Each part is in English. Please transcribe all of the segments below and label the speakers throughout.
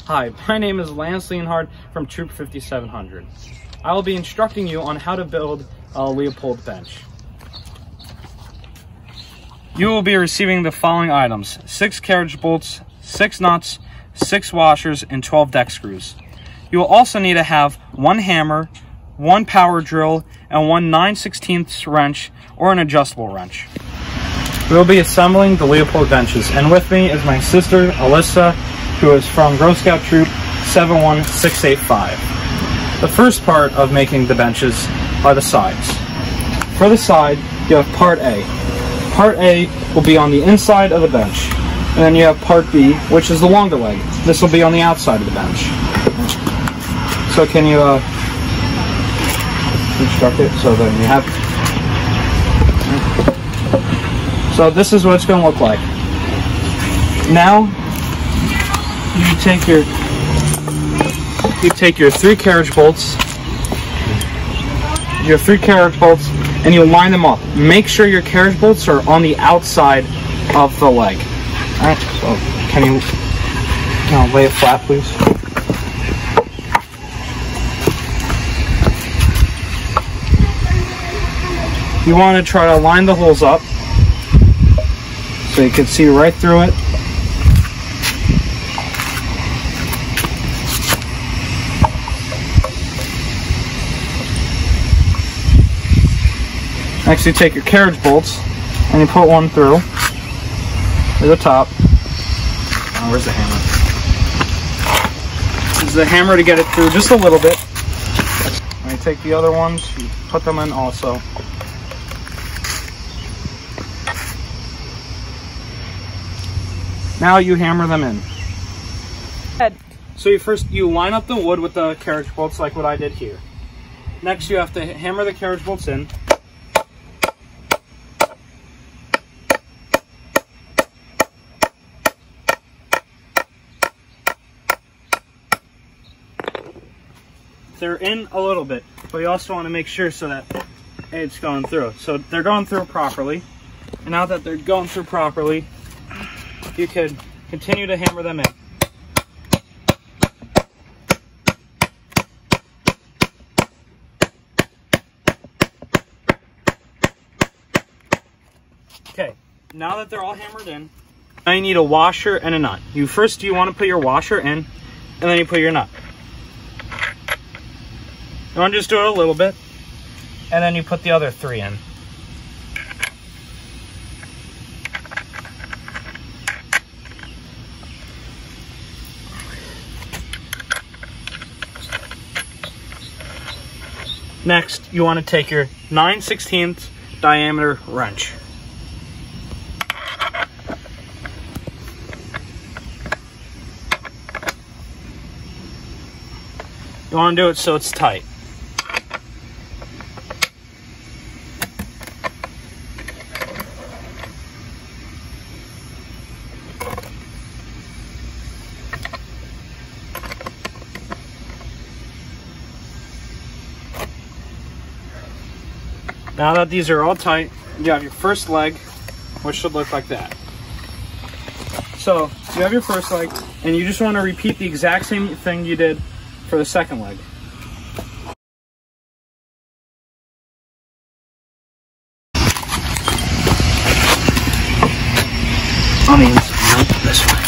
Speaker 1: Hi, my name is Lance Leonhard from Troop 5700. I will be instructing you on how to build a Leopold bench. You will be receiving the following items: 6 carriage bolts, 6 nuts, 6 washers, and 12 deck screws. You will also need to have 1 hammer, 1 power drill, and 1 9/16 wrench or an adjustable wrench. We will be assembling the Leopold benches, and with me is my sister, Alyssa, who is from Girl Scout Troop 71685. The first part of making the benches are the sides. For the side, you have part A. Part A will be on the inside of the bench. And then you have part B, which is the longer leg. This will be on the outside of the bench. So can you construct it so that you have... So this is what it's going to look like. Now, you take your 3 carriage bolts, and you line them up. Make sure your carriage bolts are on the outside of the leg. All right. So can you lay it flat, please? You want to try to line the holes up so you can see right through it. Next, you take your carriage bolts and you put one through the top. Oh, where's the hammer? This is the hammer to get it through just a little bit. And you take the other ones, you put them in also. Now you hammer them in. So you line up the wood with the carriage bolts like what I did here. Next, you have to hammer the carriage bolts in. They're in a little bit, but you also want to make sure so that it's going through. So they're going through properly. And now that they're going through properly, you could continue to hammer them in. Okay, now that they're all hammered in, now you need a washer and a nut. You want to put your washer in, and then you put your nut. You want to just do it a little bit, and then you put the other 3 in. Next, you want to take your 9/16 diameter wrench. You want to do it so it's tight. Now that these are all tight, you have your first leg, which should look like that. So you have your first leg, and you just want to repeat the exact same thing you did for the second leg. On the inside, this way.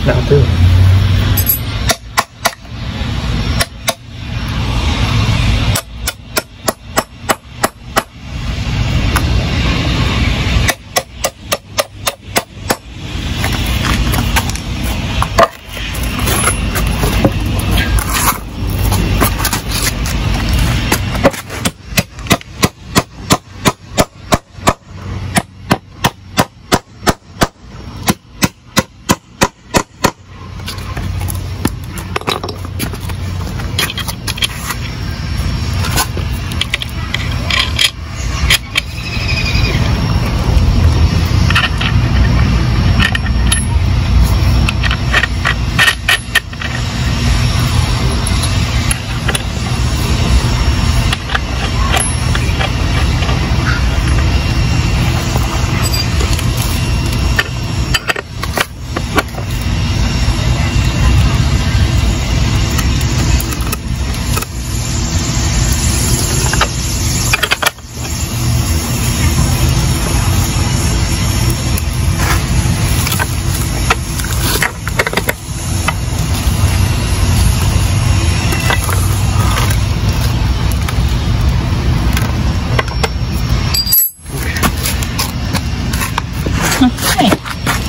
Speaker 1: That'll do it.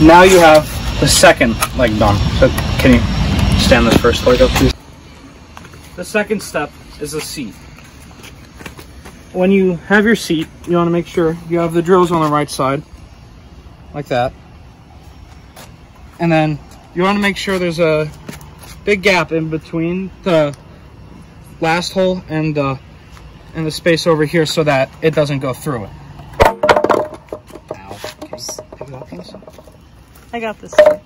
Speaker 1: now you have the second leg done. So can you stand this first leg up, please? The second step is the seat. When you have your seat, you want to make sure you have the drills on the right side, like that. And then you want to make sure there's a big gap in between the last hole and the space over here so that it doesn't go through it. Ow. Can you pick it up, Melissa?
Speaker 2: I got this one.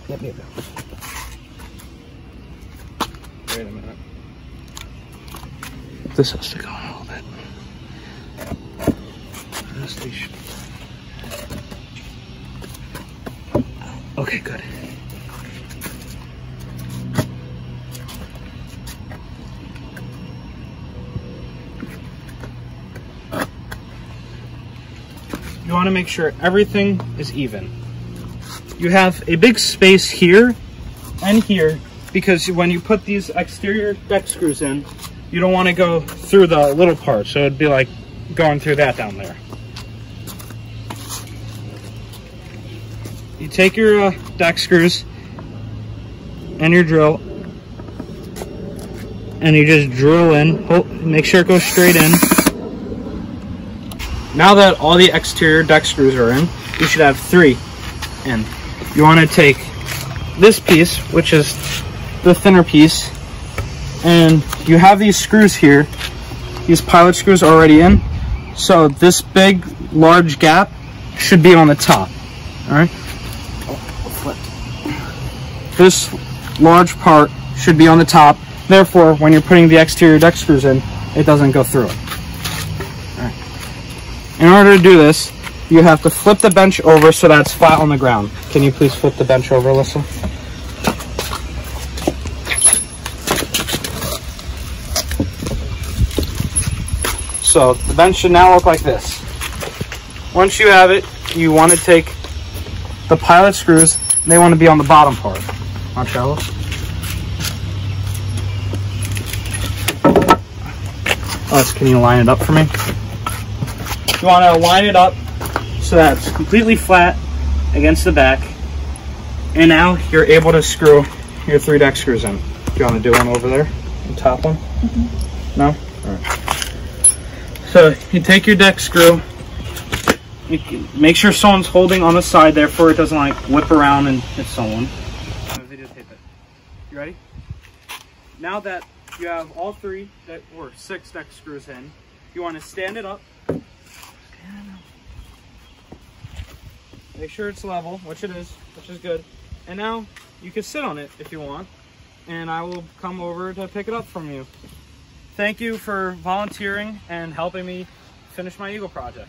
Speaker 1: Let me go. Wait a minute. This has to go in a little bit. Okay, good. You want to make sure everything is even. You have a big space here and here because when you put these exterior deck screws in, you don't want to go through the little part, so it'd be like going through that down there. You take your deck screws and your drill and you just drill in, make sure it goes straight in. Now that all the exterior deck screws are in, you should have 3 in. You want to take this piece, which is the thinner piece, and you have these screws here, these pilot screws already in, so this big large gap should be on the top. All right, this large part should be on the top, therefore when you're putting the exterior deck screws in, it doesn't go through it. All right. In order to do this, you have to flip the bench over so that it's flat on the ground. Can you please flip the bench over, Alyssa? So the bench should now look like this. Once you have it, you want to take the pilot screws. They want to be on the bottom part. Watch out. Can you line it up for me? You want to line it up so that it's completely flat against the back. And now you're able to screw your 3 deck screws in. Do you want to do one over there? The top one? Mm-hmm. No? All right. So you take your deck screw, you make sure someone's holding on the side, therefore it doesn't like whip around and hit someone. Videotape it. You ready? Now that you have all 3 or 6 deck screws in, you want to stand it up. Make sure it's level, which it is, which is good. And now you can sit on it if you want, and I will come over to pick it up from you. Thank you for volunteering and helping me finish my Eagle project.